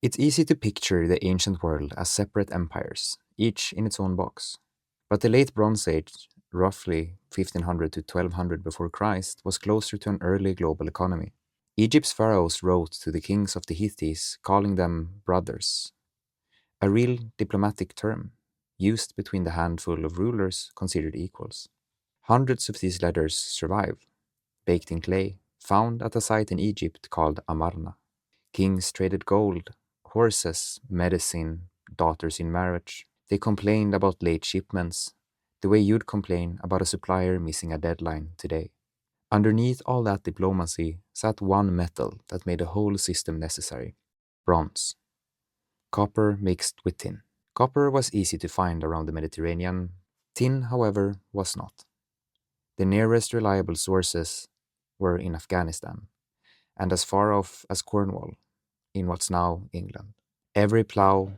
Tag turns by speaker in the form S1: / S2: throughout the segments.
S1: It's easy to picture the ancient world as separate empires, each in its own box. But the late Bronze Age, roughly 1500 to 1200 before Christ, was closer to an early global economy. Egypt's pharaohs wrote to the kings of the Hittites, calling them brothers, a real diplomatic term used between the handful of rulers considered equals. Hundreds of these letters survive, baked in clay, found at a site in Egypt called Amarna. Kings traded gold, horses, medicine, daughters in marriage. They complained about late shipments, the way you'd complain about a supplier missing a deadline today. Underneath all that diplomacy sat one metal that made the whole system necessary: bronze, copper mixed with tin. Copper was easy to find around the Mediterranean. Tin, however, was not. The nearest reliable sources were in Afghanistan and as far off as Cornwall, in what's now England. Every plough,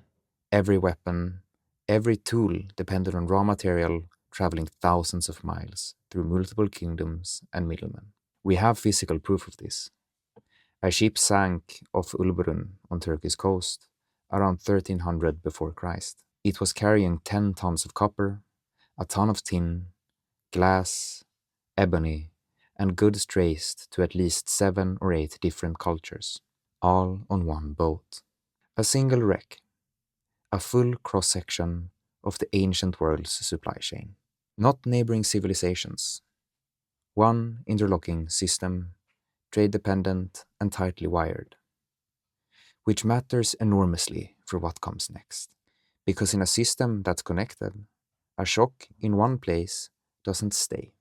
S1: every weapon, every tool depended on raw material traveling thousands of miles through multiple kingdoms and middlemen. We have physical proof of this. A ship sank off Ulbrun on Turkey's coast around 1300 before Christ. It was carrying 10 tons of copper, a ton of tin, glass, ebony, and goods traced to at least 7 or 8 different cultures, all on one boat. A single wreck, a full cross-section of the ancient world's supply chain. Not neighboring civilizations. One interlocking system, trade-dependent and tightly wired. Which matters enormously for what comes next. Because in a system that's connected, a shock in one place doesn't stay.